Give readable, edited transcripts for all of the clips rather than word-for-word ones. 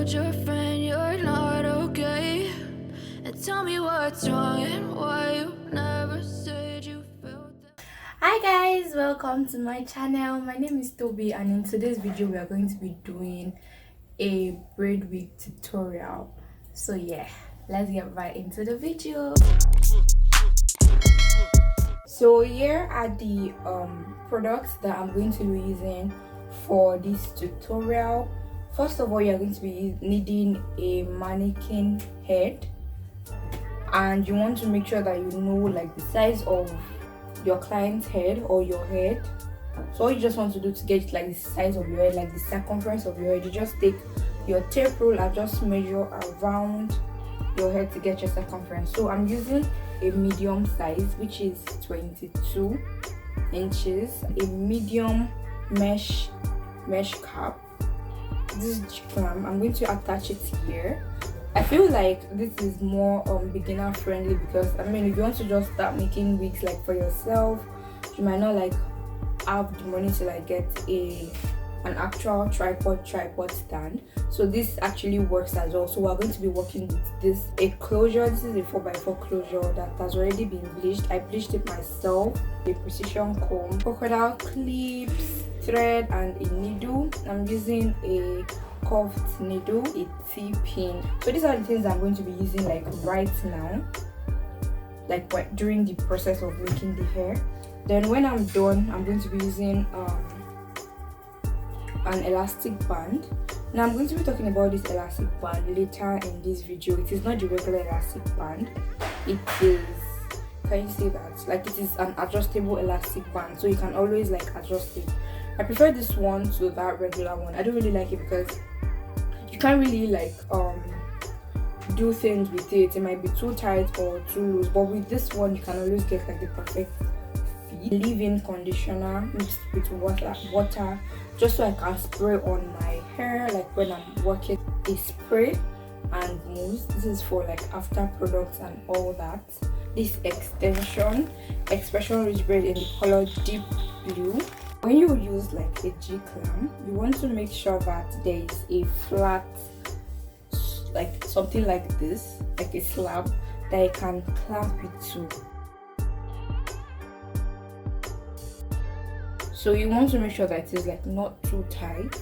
told your friend you're not okay, and tell me what's wrong and why you never said you felt that. Hi guys, welcome to my channel. My name is Toby, and in today's video we are going to be doing a braid wig tutorial. So yeah, let's get right into the video. So here are the products that I'm going to be using for this tutorial. First of all, you're going to be needing a mannequin head, and you want to make sure that you know like the size of your client's head or your head. So all you just want to do to get like the size of your head, like the circumference of your head, you just take your tape rule and just measure around your head to get your circumference. So I'm using a medium size, which is 22 inches, a medium mesh cap. This is clamp. I'm going to attach it here. I feel like this is more beginner friendly, because I mean, if you want to just start making wigs like for yourself, you might not like have the money to like get an actual tripod stand. So this actually works as well. So we're going to be working with a closure. This is a 4x4 closure that has already been bleached. I bleached it myself. A precision comb, crocodile clips, thread, and a needle. I'm using a curved needle, a T-pin. So these are the things I'm going to be using like right now, like during the process of making the hair. Then when I'm done, I'm going to be using an elastic band. Now I'm going to be talking about this elastic band later in this video. It is not the regular elastic band. It is, can you see that? Like, it is an adjustable elastic band, so you can always like adjust it. I prefer this one to that regular one. I don't really like it because you can't really like do things with it. It might be too tight or too loose, but with this one you can always get like the perfect fit. Leave-in conditioner mixed with water just so I can spray on my hair like when I'm working. A spray and mousse. This is for like after products and all that. This Xpression rich braid in the color deep blue. When you use like a G-clamp, you want to make sure that there is a flat, like something like this, like a slab that you can clamp it to. So you want to make sure that it is like not too tight.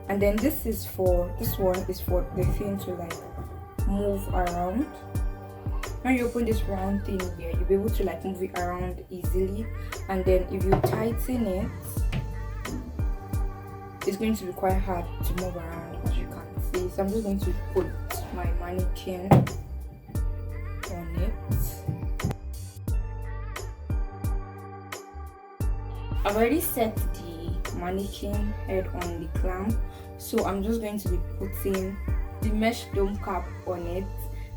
And then this one is for the thing to like move around. When you open this round thing here, you'll be able to like move it around easily. And then if you tighten it, it's going to be quite hard to move around, as you can see. So I'm just going to put my mannequin on it. I've already set the mannequin head on the clamp, so I'm just going to be putting the mesh dome cap on it.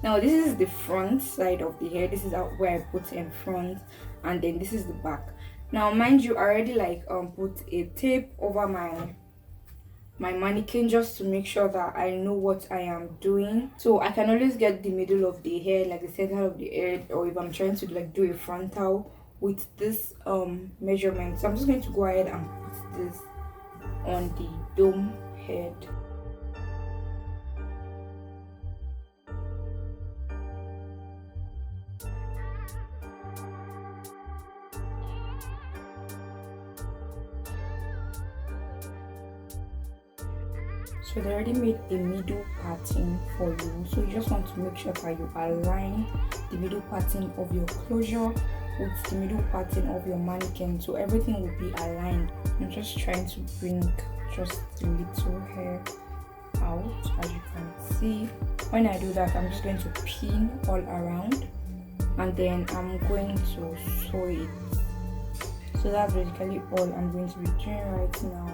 Now this is the front side of the hair. This is where I put in front, and then this is the back. Now mind you, I already like put a tape over my mannequin just to make sure that I know what I am doing, so I can always get the middle of the hair, like the center of the head, or if I'm trying to like do a frontal with this measurement. So I'm just going to go ahead and put this on the dome head. So they already made a middle pattern for you, so you just want to make sure that you align the middle pattern of your closure with the middle pattern of your mannequin, so everything will be aligned. I'm just trying to bring just the little hair out, as you can see. When I do that, I'm just going to pin all around, and then I'm going to sew it. So that's basically all I'm going to be doing right now.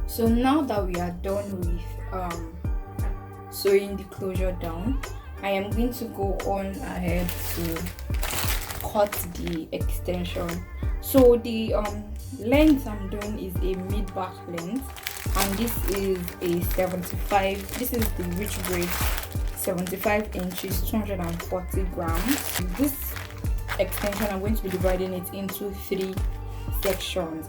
So now that we are done with sewing the closure down, I am going to go on ahead to cut the extension. So the length I'm doing is a mid-back length, and this is a 75. This is the rich braid, 75 inches, 240 grams. This extension, I'm going to be dividing it into 3 sections.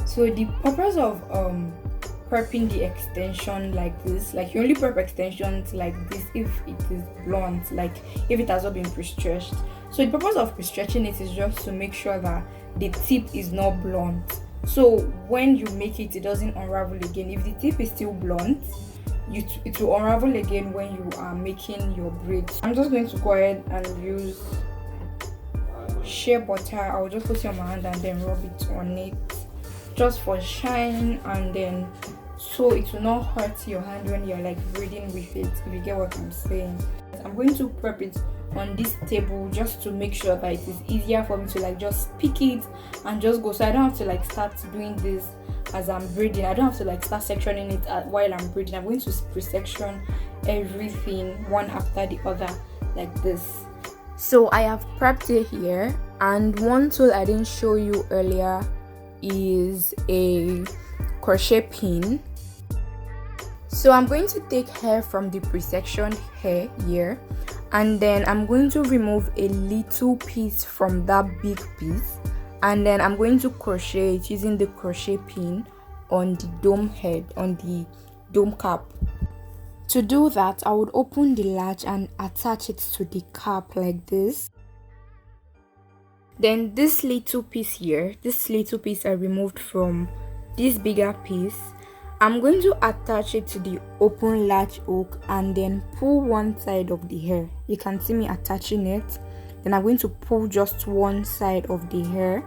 So the purpose of prepping the extension like this, like you only prep extensions like this if it is blunt, like if it has not been pre-stretched. So the purpose of pre-stretching it is just to make sure that the tip is not blunt, so when you make it, it doesn't unravel again. If the tip is still blunt, it will unravel again when you are making your braids. I'm just going to go ahead and use shea butter. I'll just put it on my hand and then rub it on it, just for shine, and then so it will not hurt your hand when you're like braiding with it, if you get what I'm saying. I'm going to prep it on this table just to make sure that it is easier for me to like just pick it and just go, so I don't have to like start doing this as I'm braiding. I don't have to like start sectioning it while I'm braiding. I'm going to pre-section everything one after the other like this. So I have prepped it here, and one tool I didn't show you earlier is a crochet pin. So I'm going to take hair from the pre-sectioned hair here, and then I'm going to remove a little piece from that big piece, and then I'm going to crochet it using the crochet pin on the dome head, on the dome cap. To do that, I would open the latch and attach it to the cap like this. Then this little piece here, this little piece I removed from this bigger piece, I'm going to attach it to the open latch hook and then pull one side of the hair. You can see me attaching it. Then I'm going to pull just one side of the hair,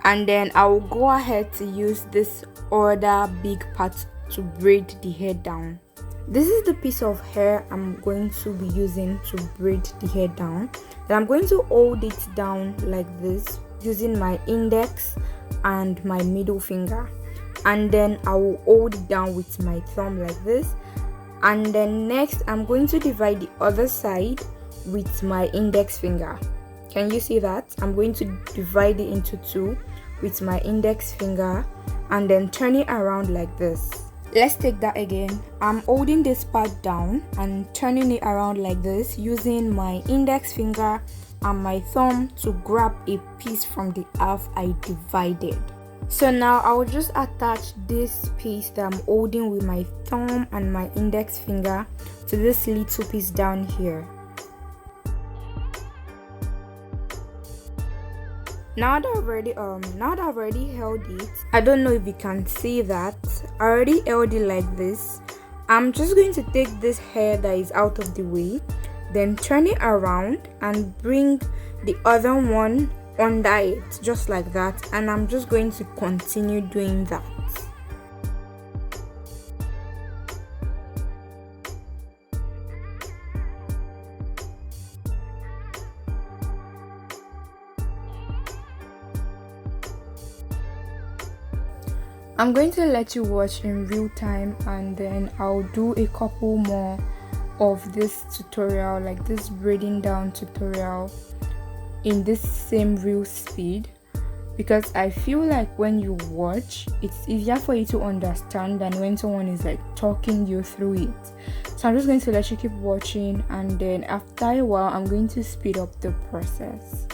and then I will go ahead to use this other big part to braid the hair down. This is the piece of hair I'm going to be using to braid the hair down. Then I'm going to hold it down like this using my index and my middle finger, and then I will hold it down with my thumb like this. And then next I'm going to divide the other side with my index finger. Can you see that? I'm going to divide it into 2 with my index finger and then turn it around like this. Let's take that again. I'm holding this part down and turning it around like this using my index finger and my thumb to grab a piece from the half I divided. So now I will just attach this piece that I'm holding with my thumb and my index finger to this little piece down here. Now that I've already held it, I don't know if you can see that, I already held it like this. I'm just going to take this hair that is out of the way, then turn it around and bring the other one under it, just like that, and I'm just going to continue doing that. I'm going to let you watch in real time, and then I'll do a couple more of this tutorial, like this braiding down tutorial, in this same real speed, because I feel like when you watch, it's easier for you to understand than when someone is like talking you through it. So I'm just going to let you keep watching, and then after a while I'm going to speed up the process.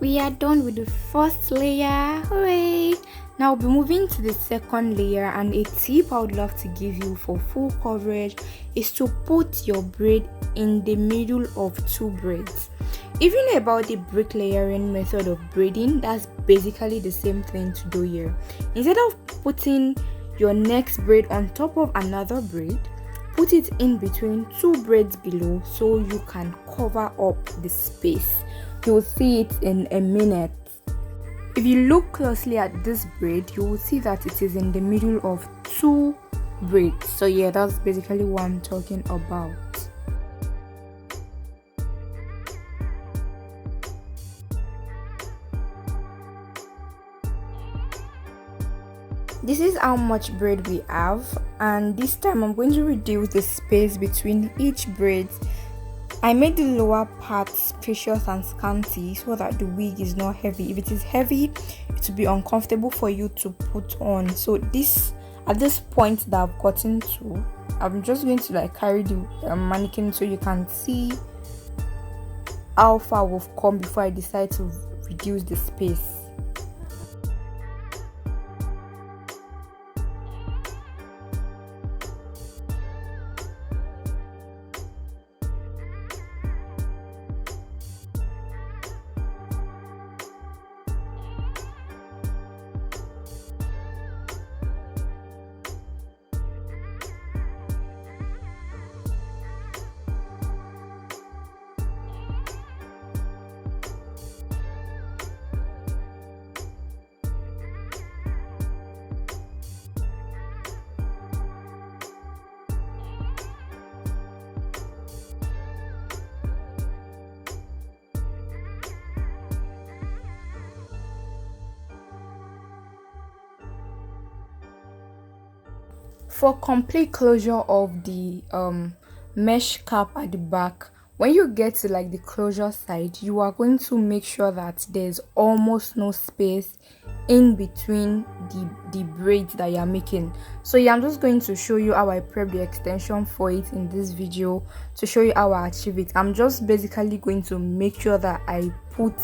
we are done with the first layer. Hooray! Now we'll be moving to the second layer, and a tip I would love to give you for full coverage is to put your braid in the middle of two braids. If you know about the bricklayering method of braiding, that's basically the same thing to do here. Instead of putting your next braid on top of another braid, put it in between two braids below so you can cover up the space. You'll see it in a minute. If you look closely at this braid, you will see that it is in the middle of two braids. So yeah, that's basically what I'm talking about. This is how much braid we have, and this time I'm going to reduce the space between each braid. I made the lower part spacious and scanty so that the wig is not heavy. If it is heavy, it will be uncomfortable for you to put on. So at this point that I've gotten to, I'm just going to carry the mannequin so you can see how far we've come before I decide to reduce the space. For complete closure of the mesh cap at the back, when you get to the closure side, you are going to make sure that there's almost no space in between the braids that you're making. So yeah, I'm just going to show you how I prep the extension for it in this video to show you how I achieve it. I'm just basically going to make sure that I put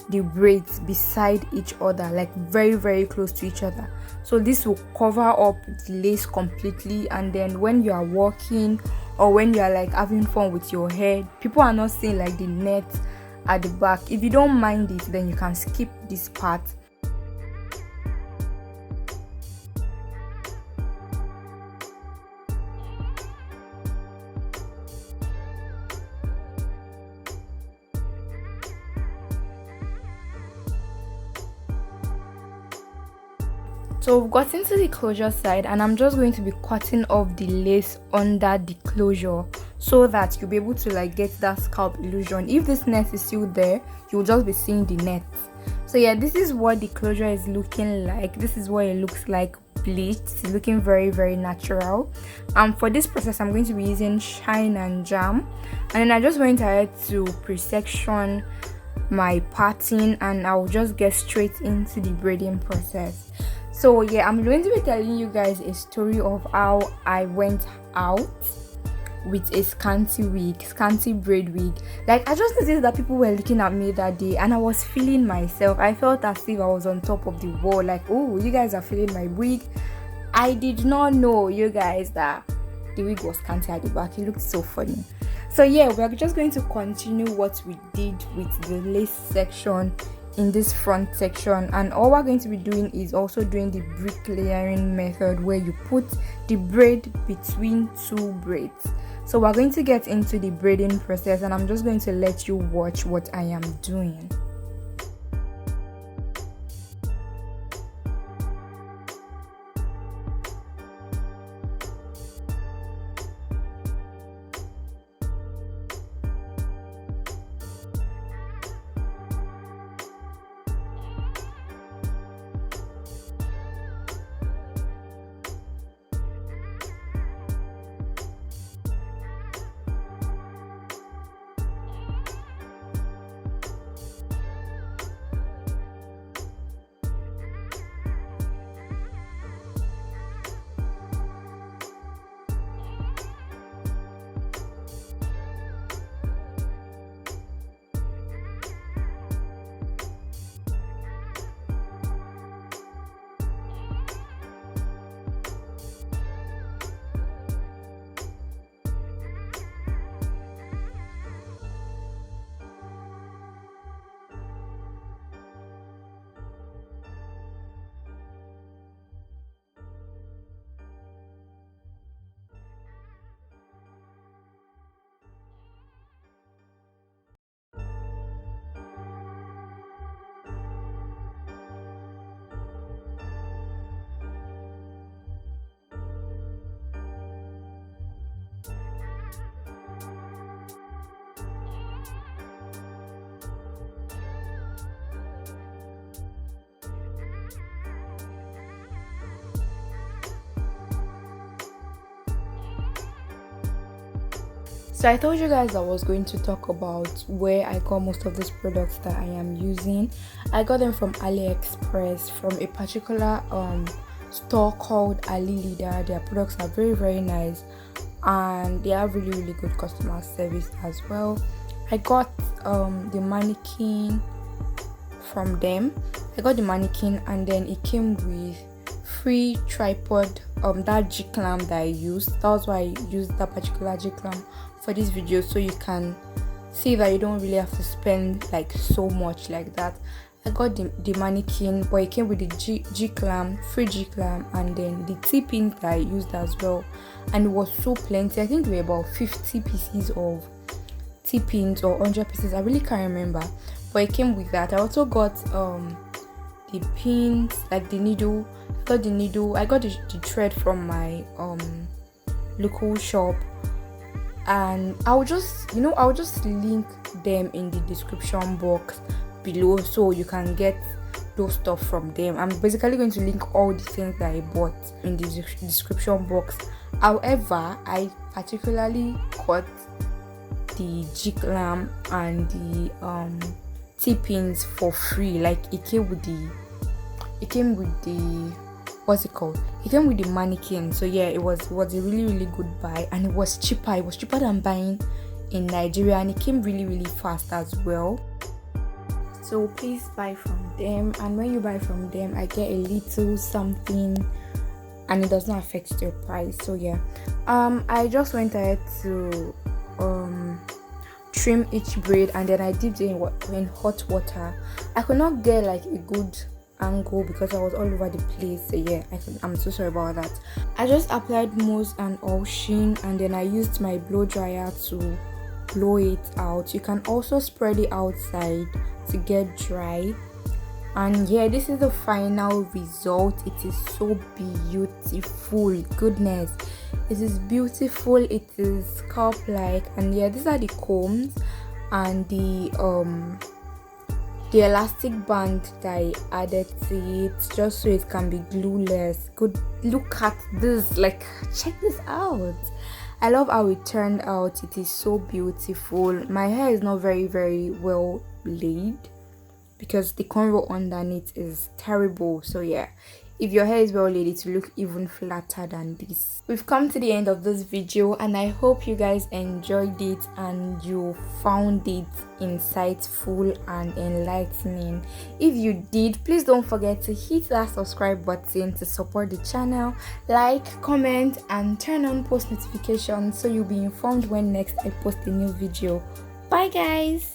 the braids beside each other, very very close to each other, so this will cover up the lace completely. And then when you are walking or when you are having fun with your hair, people are not seeing the net at the back. If you don't mind it, then you can skip this part. So we've gotten to the closure side, and I'm just going to be cutting off the lace under the closure so that you'll be able to get that scalp illusion. If this net is still there, you'll just be seeing the net. So yeah, this is what the closure is looking like. This is what it looks like bleached. It's looking very very natural. For this process, I'm going to be using shine and jam, and then I just went ahead to pre-section my parting, and I'll just get straight into the braiding process. So yeah, I'm going to be telling you guys a story of how I went out with a scanty braid wig. I just noticed that people were looking at me that day, and I was feeling myself. I felt as if I was on top of the wall, oh, you guys are feeling my wig. I did not know, you guys, that the wig was scanty at the back. It looked so funny. So yeah, we're just going to continue what we did with the lace section in this front section, and all we're going to be doing is also doing the bricklayering method where you put the braid between two braids. So we're going to get into the braiding process, and I'm just going to let you watch what I am doing. So I told you guys I was going to talk about where I got most of these products that I am using. I got them from AliExpress, from a particular store called Ali Leader. Their products are very nice, and they have really good customer service as well. I got the mannequin from them. I got the mannequin, and then it came with free tripod, that G clamp that I used. That was why I used that particular G clamp for this video, so you can see that you don't really have to spend like so much like that. I got the mannequin, but it came with the G clamp, free G clamp, and then the T-pins that I used as well, and it was so plenty. I think there were about 50 pieces of T-pins or 100 pieces, I really can't remember, but it came with that. I also got the pins, like the needle. I got the thread from my local shop, and I'll just link them in the description box below, so you can get those stuff from them. I'm basically going to link all the things that I bought in the description box. However, I particularly got the G clamp and the T-pins for free. Like it came with the what's it called? It came with the mannequin. So yeah, it was a really good buy, and it was cheaper. It was cheaper than buying in Nigeria, and it came really fast as well. So please buy from them, and when you buy from them, I get a little something, and it does not affect your price. So yeah, I just went ahead to trim each braid, and then I dipped it in hot water. I could not get like a good angle because I was all over the place. So yeah, I'm so sorry about that. I just applied mousse and all sheen, and then I used my blow dryer to blow it out. You can also spread it outside to get dry. And yeah, this is the final result. It is so beautiful. Goodness, it is beautiful. It is scalp like, and yeah, these are the combs and the elastic band that I added to it, just so it can be glueless. Good, look at this, like check this out. I love how it turned out. It is so beautiful. My hair is not very well laid because the cornrow underneath is terrible. So yeah, if your hair is well laid, it will look even flatter than this. We've come to the end of this video, and I hope you guys enjoyed it and you found it insightful and enlightening. If you did, please don't forget to hit that subscribe button to support the channel, like, comment, and turn on post notifications so you'll be informed when next I post a new video. Bye guys.